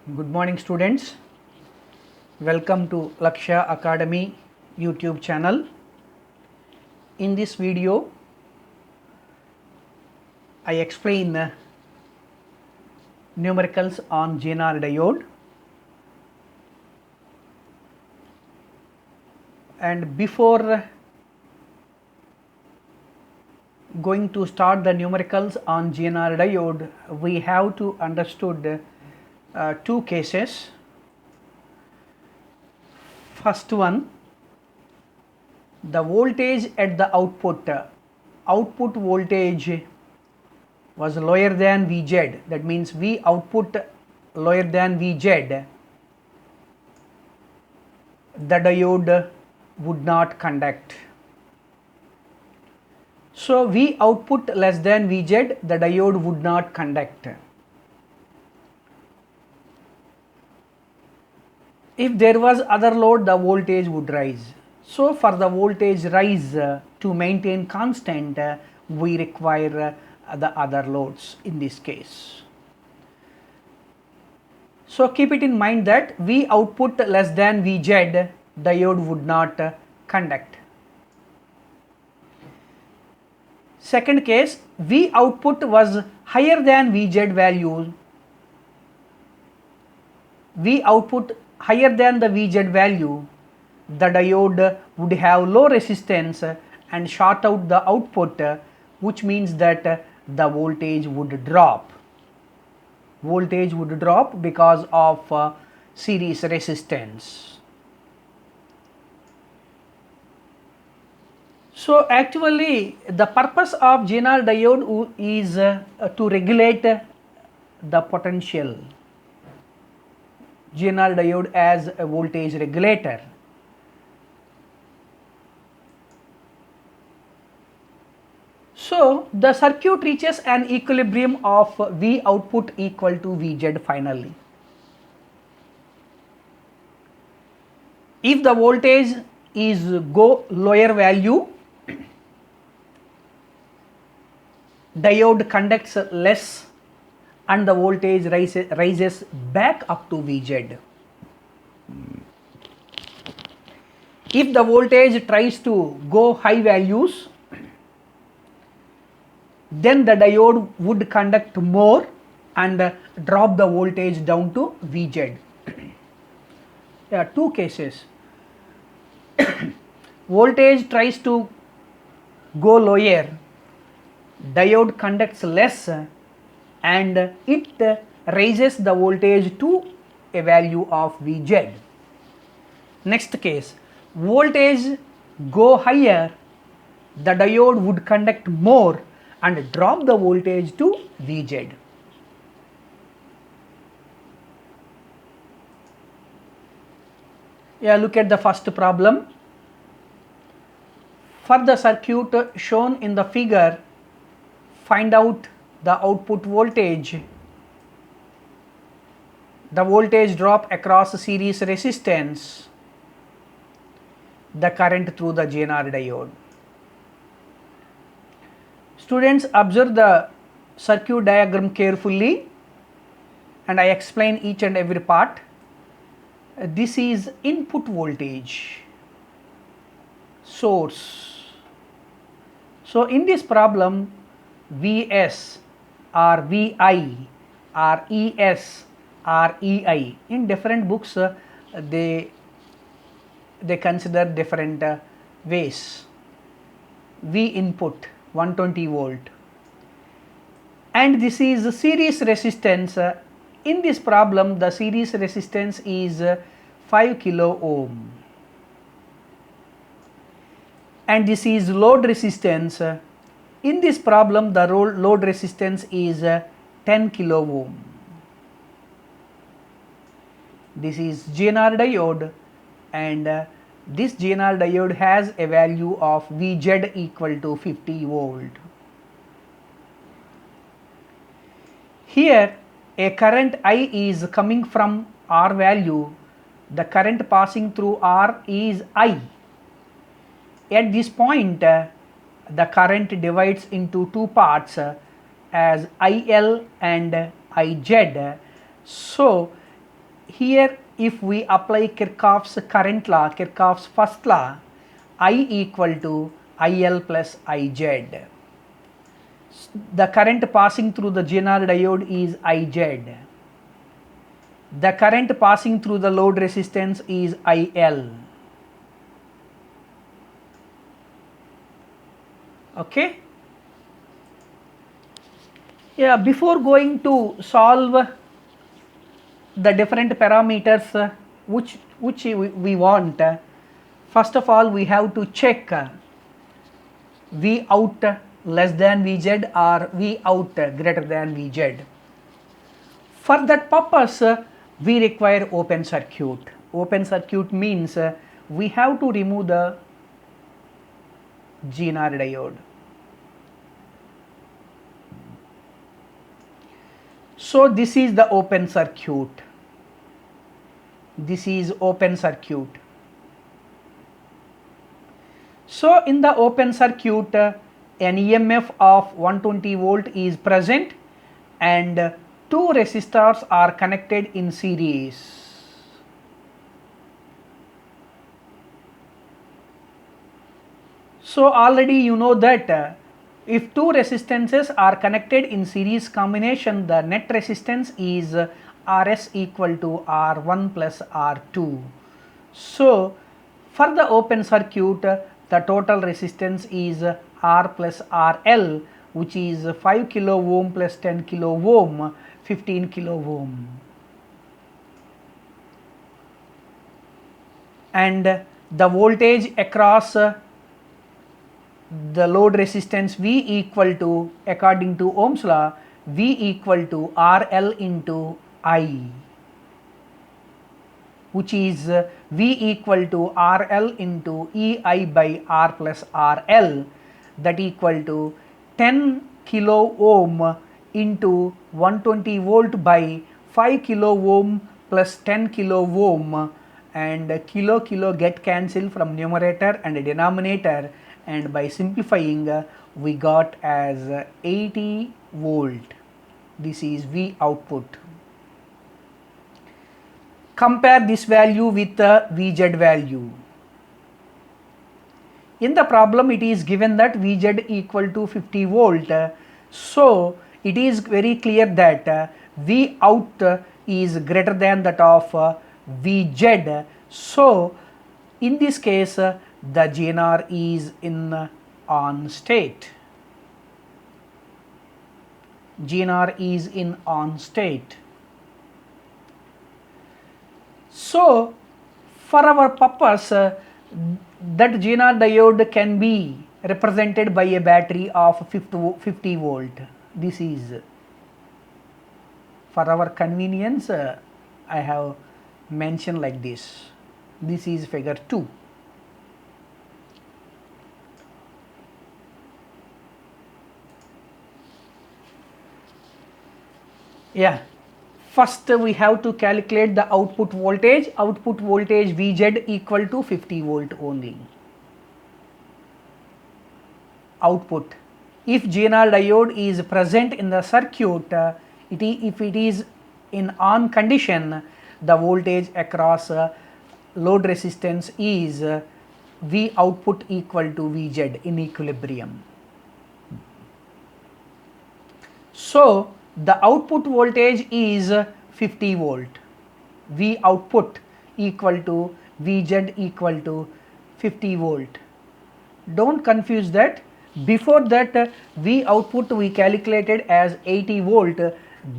Good morning students, welcome to Lakshya Academy YouTube channel. In this video I explain numericals on ZENER diode, and before going to start the numericals on ZENER diode, we have to understood two cases. First one, the voltage at the output voltage was lower than Vz, that means V output lower than Vz, the diode would not conduct. So V output less than Vz, the diode would not conduct. If there was other load, the voltage would rise. So for the voltage rise to maintain constant, we require the other loads in this case. So keep it in mind that V output less than Vz, diode would not conduct. Second case, V output was higher than Vz value. V output higher than the Vz value, the diode would have low resistance and short out the output, which means that the voltage would drop. Voltage would drop because of series resistance. So actually the purpose of ZENER diode is to regulate the potential. ZENER diode as a voltage regulator. So the circuit reaches an equilibrium of V output equal to Vz finally. If the voltage is go lower value, diode conducts less and the voltage rises back up to Vz. If the voltage tries to go high values, then the diode would conduct more and drop the voltage down to Vz. There are two cases. Voltage tries to go lower, diode conducts less and it raises the voltage to a value of Vz. Next case, voltage go higher, the diode would conduct more and drop the voltage to Vz. Yeah, look at the first problem. For the circuit shown in the figure, find out the output voltage. The voltage drop across series resistance, the current through the ZENER diode. Students, observe the circuit diagram carefully and I explain each and every part. This is input voltage, source. So in this problem, Vs or Vi or Es or Ei, in different books they consider different ways. V input 120 volt and this is series resistance. In this problem the series resistance is 5 kilo ohm and this is load resistance. In this problem the load resistance is 10 kilo ohm. This is ZENER diode and this ZENER diode has a value of Vz equal to 50 volt. Here a current I is coming from R value, the current passing through R is I. At this point the current divides into two parts as IL and IZ. So here if we apply Kirchhoff's current law, Kirchhoff's first law, I equal to IL plus IZ. The current passing through the ZENER diode is IZ. The current passing through the load resistance is IL. Okay. Yeah, before going to solve the different parameters which we want, first of all we have to check V out less than Vz or V out greater than Vz. For that purpose we require open circuit. Open circuit means we have to remove the ZENER diode. So this is the open circuit. This is open circuit. So in the open circuit an EMF of 120 volt is present and two resistors are connected in series. So already you know that if two resistances are connected in series combination, the net resistance is Rs equal to R1 plus R2. So for the open circuit the total resistance is R plus RL, which is 5 kilo ohm plus 10 kilo ohm, 15 kilo ohm. And the voltage across the load resistance V equal to, according to Ohm's law, V equal to RL into I, which is V equal to RL into EI by R plus RL, that equal to 10 kilo ohm into 120 volt by 5 kilo ohm plus 10 kilo ohm, and kilo get cancelled from numerator and denominator, and by simplifying we got as 80 volt. This is V output. Compare this value with the Vz value. In the problem it is given that Vz equal to 50 volt. So it is very clear that V out is greater than that of Vz. So in this case the ZENER is in on state. ZENER is in on state. So for our purpose that ZENER diode can be represented by a battery of 50 volt. This is for our convenience I have mentioned like this. This is figure 2. Yeah, first we have to calculate the output voltage. Output voltage Vz equal to 50 volt only. Output. If ZENER diode is present in the circuit, if it is in on condition, the voltage across load resistance is V output equal to Vz in equilibrium. So the output voltage is 50 volt. V output equal to Vz equal to 50 volt. Don't confuse that. Before that V output we calculated as 80 volt.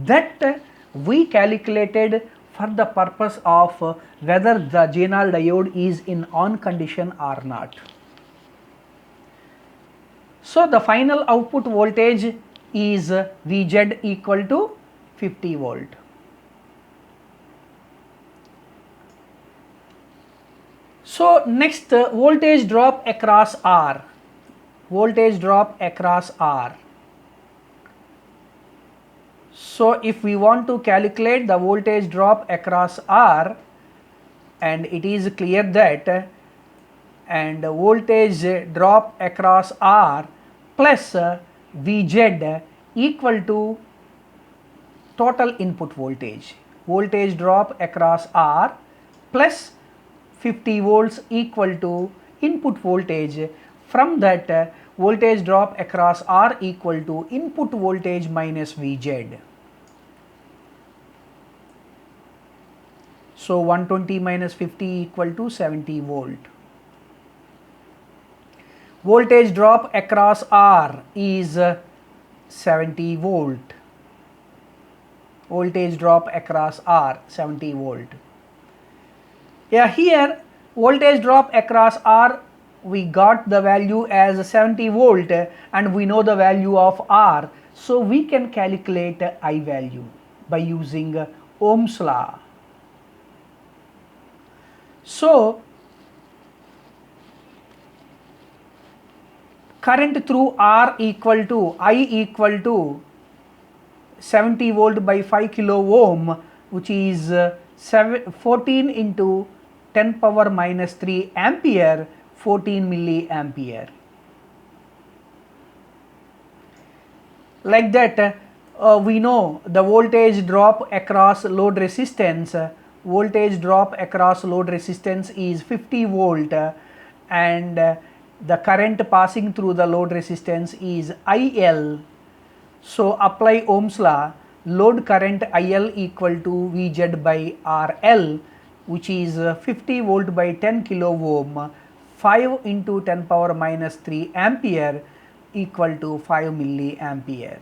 That we calculated for the purpose of whether the ZENER diode is in on condition or not. So the final output voltage is Vz equal to 50 volt. So next voltage drop across R. Voltage drop across R. So if we want to calculate the voltage drop across R, and it is clear that and voltage drop across R plus Vz equal to total input voltage. voltage drop across R plus 50 volts equal to input voltage. From that, voltage drop across R equal to input voltage minus Vz. So 120 minus 50 equal to 70 volt. Voltage drop across R is 70 volt. Voltage drop across R 70 volt. Yeah, here voltage drop across R, we got the value as 70 volt and we know the value of R, so we can calculate I value by using Ohm's law. So current through R equal to I equal to 70 volt by 5 kilo ohm, which is 14 into 10 power minus 3 ampere, 14 milliampere. Like that, we know the voltage drop across load resistance. Voltage drop across load resistance is 50 volt and the current passing through the load resistance is IL. So apply Ohm's law, load current IL equal to Vz by RL, which is 50 volt by 10 kilo ohm, 5 into 10 power minus 3 ampere equal to 5 milliampere.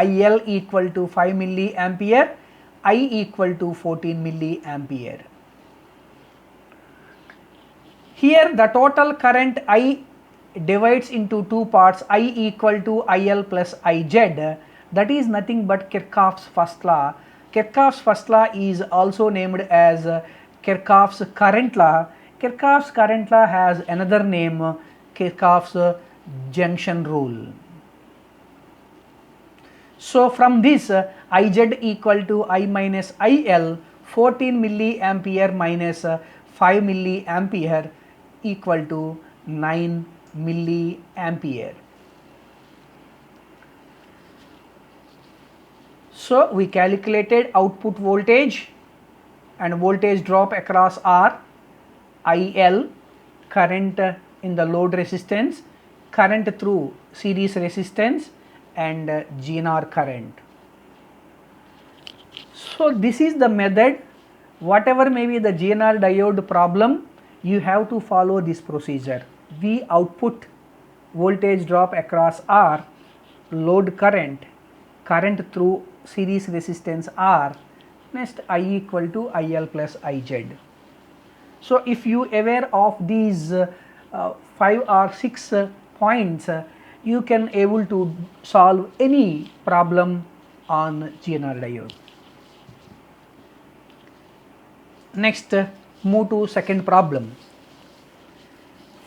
IL equal to 5 milliampere, I equal to 14 milliampere. Here the total current I divides into two parts, I equal to IL plus IZ, that is nothing but Kirchhoff's first law. Kirchhoff's first law is also named as Kirchhoff's current law. Kirchhoff's current law has another name, Kirchhoff's junction rule. So from this, Iz equal to I minus IL, 14 milliampere minus 5 milliampere equal to 9 milliampere. So we calculated output voltage and voltage drop across R, IL, current in the load resistance, current through series resistance and ZENER current. So this is the method. Whatever may be the ZENER diode problem, you have to follow this procedure. We output voltage drop across R, load current, current through series resistance R, next I equal to IL plus IZ. So if you aware of these 5 or 6 points, you can able to solve any problem on ZENER diode. Next, move to second problem.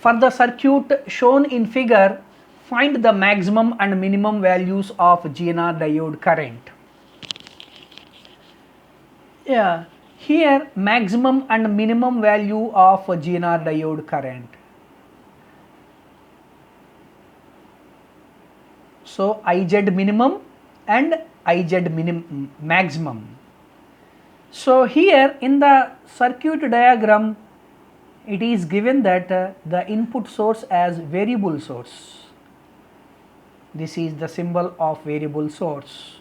For the circuit shown in figure, find the maximum and minimum values of ZENER diode current. Yeah, here maximum and minimum value of ZENER diode current. So Iz minimum and Iz maximum. So here in the circuit diagram, it is given that the input source as variable source. This is the symbol of variable source.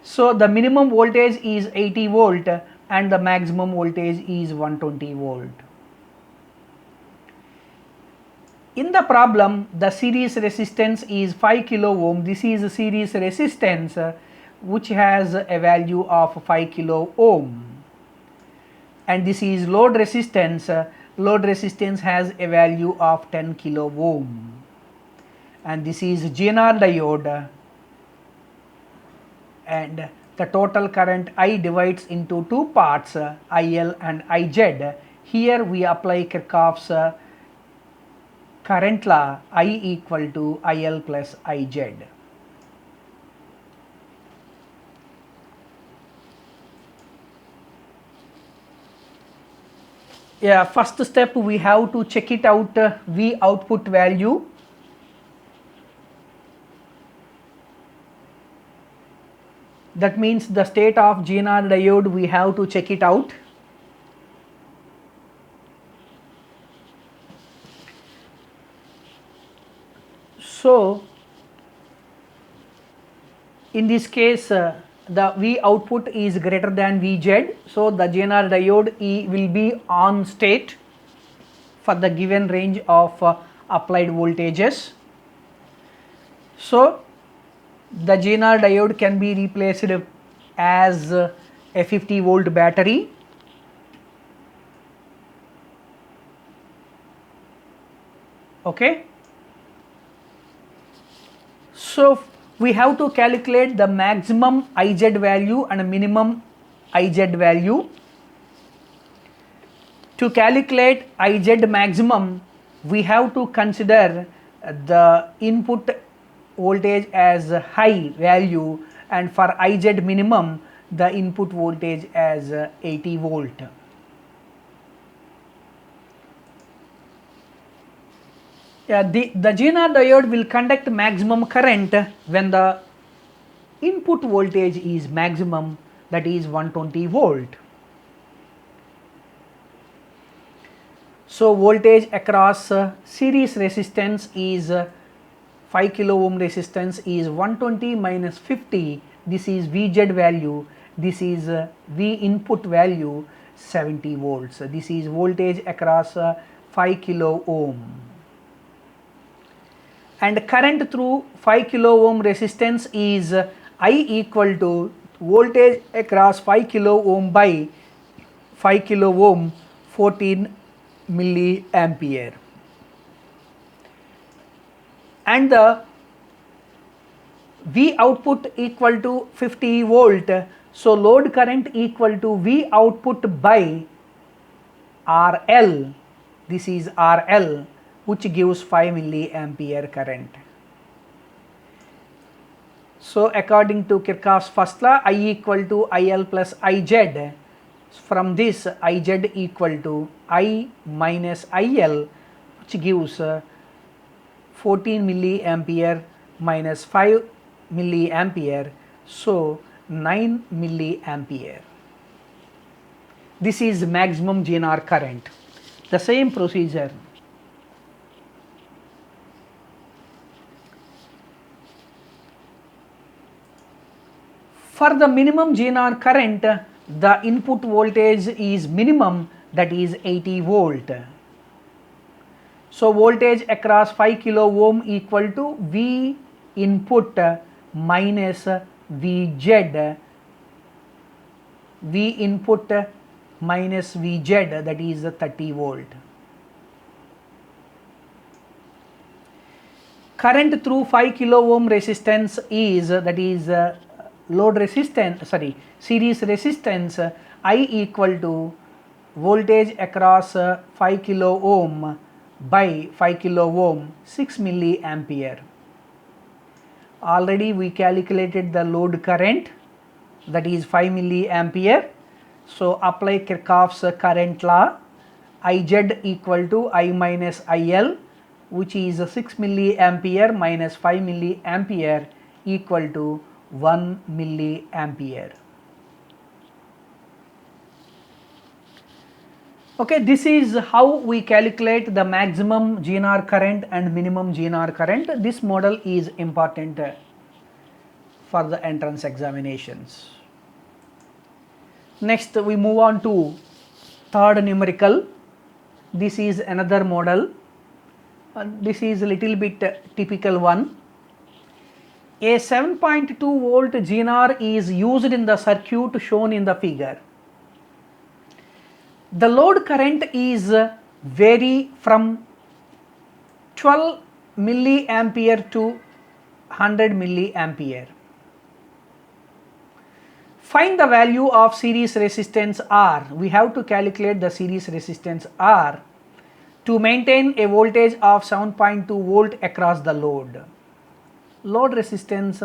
So the minimum voltage is 80 volt and the maximum voltage is 120 volt. In the problem, the series resistance is 5 kilo ohm. This is a series resistance which has a value of 5 kilo ohm. And this is load resistance. Load resistance has a value of 10 kilo ohm. And this is ZENER diode. And the total current I divides into two parts, IL and IZ. Here we apply Kirchhoff's current law, I equal to IL plus IZ. Yeah, first step we have to check it out, V output value. . that means the state of ZENER diode we have to check it out. So in this case the V output is greater than Vz, so the ZENER diode will be on state for the given range of applied voltages. So the ZENER diode can be replaced as a 50 volt battery. Okay. So we have to calculate the maximum Iz value and minimum Iz value. To calculate Iz maximum, we have to consider the input voltage as high value, and for Iz minimum the input voltage as 80 volt. The ZENER diode will conduct maximum current when the input voltage is maximum, that is 120 volt. So voltage across series resistance is 5 kilo ohm resistance is 120 minus 50, this is Vz value, this is V input value 70 volts. This is voltage across 5 kilo ohm. And current through 5 kilo ohm resistance is I equal to voltage across 5 kilo ohm by 5 kilo ohm 14 milliampere. And the V output equal to 50 volt, so load current equal to V output by RL, this is RL, which gives 5 milliampere current. So according to Kirchhoff's first law, I equal to IL plus IZ. From this Iz equal to I minus IL, which gives 14 milliampere minus 5 milliampere, so 9 milliampere. This is maximum ZENER current. The same procedure. For the minimum ZENER current, the input voltage is minimum, that is 80 volt. So voltage across 5 kilo ohm equal to V input minus Vz, V input minus Vz, that is 30 volt. Current through 5 kilo ohm resistance is, that is load resistance, series resistance, I equal to voltage across 5 kilo ohm by 5 kilo ohm 6 milliampere. Already we calculated the load current, that is 5 milliampere. So apply Kirchhoff's current law, Iz equal to I minus IL, which is 6 milliampere minus 5 milliampere equal to 1 milliampere. Okay, this is how we calculate the maximum ZENER current and minimum ZENER current. This model is important for the entrance examinations. Next we move on to third numerical. This is another model. This is a little bit typical one. A 7.2 volt ZENER is used in the circuit shown in the figure. The load current is vary from 12 milliampere to 100 milliampere. Find the value of series resistance R. We have to calculate the series resistance R to maintain a voltage of 7.2 volt across the load. Load resistance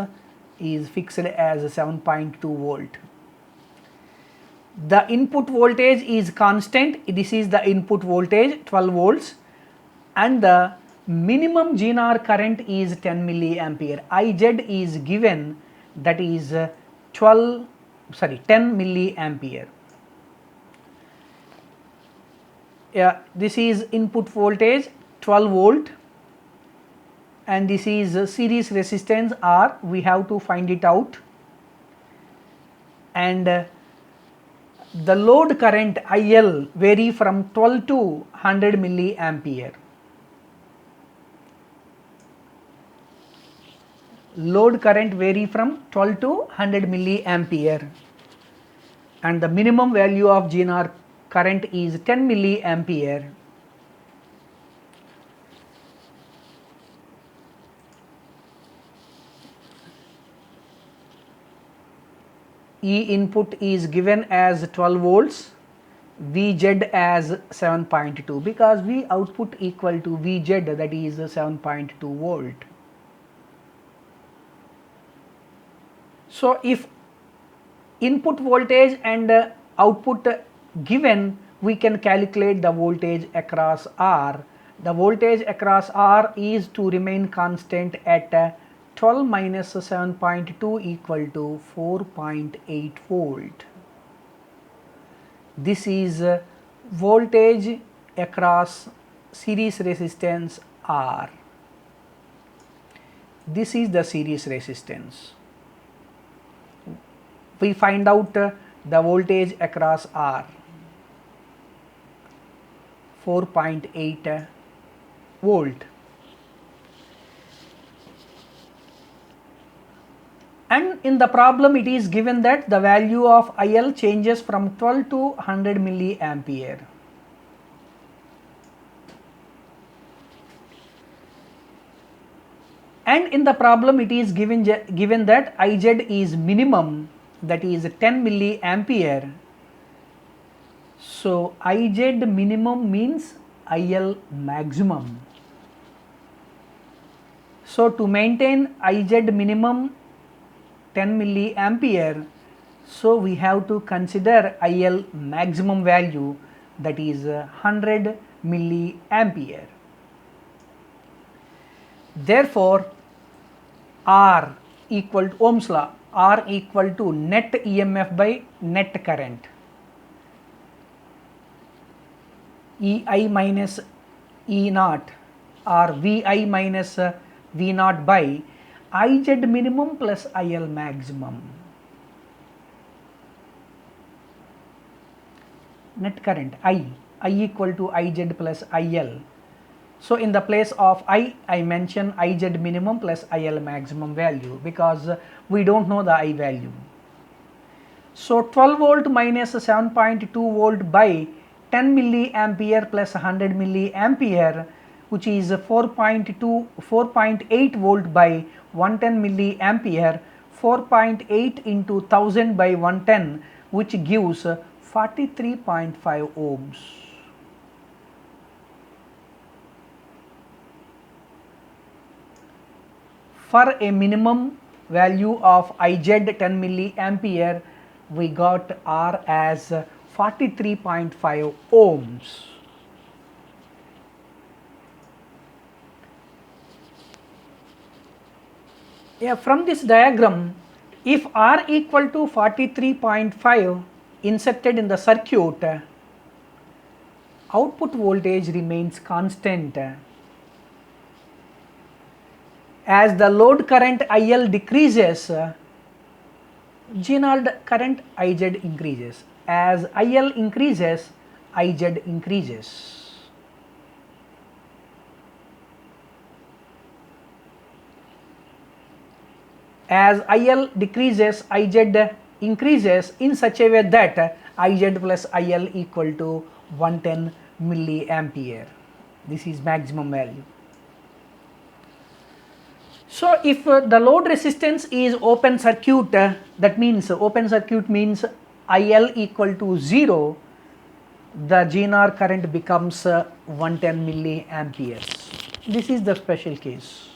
is fixed as 7.2 volt. The input voltage is constant, this is the input voltage 12 volts, and the minimum ZENER current is 10 milliampere. Iz is given, that is 10 milliampere. Yeah, this is input voltage 12 volt and this is series resistance R. We have to find it out, and the load current IL vary from 12 to 100 milliampere. Load current vary from 12 to 100 milliampere, and the minimum value of ZENER current is 10 milliampere. E input is given as 12 volts, Vz as 7.2, because V output equal to Vz, that is 7.2 volt. So if input voltage and output given, we can calculate the voltage across R. The voltage across R is to remain constant at 12 minus 7.2 equal to 4.8 volt. This is voltage across series resistance R. This is the series resistance. We find out the voltage across R, 4.8 volt. And in the problem it is given that the value of IL changes from 12 to 100 milliampere. And in the problem it is given that Iz is minimum, that is 10 milliampere. So Iz minimum means IL maximum. So to maintain Iz minimum 10 milliampere, so we have to consider IL maximum value, that is 100 milliampere. Therefore R equal to Ohm's law, R equal to net EMF by net current, EI minus E naught or VI minus V naught by Iz minimum plus IL maximum. Net current I equal to Iz plus IL. So in the place of I mention Iz minimum plus IL maximum value, because we don't know the I value. So 12 volt minus 7.2 volt by 10 milliampere plus 100 milliampere, which is 4.8 volt by 110 milliampere, 4.8 into 1000 by 110, which gives 43.5 ohms. For a minimum value of Iz 10 milliampere, we got R as 43.5 ohms. Yeah, from this diagram, if R equal to 43.5 inserted in the circuit, output voltage remains constant. As the load current IL decreases, ZENER current Iz increases. As IL increases, Iz increases. As IL decreases, Iz increases in such a way that Iz plus IL equal to 110 milliampere. This is maximum value. So if the load resistance is open circuit, that means open circuit means IL equal to 0, the ZENER current becomes 110 milliamperes. This is the special case.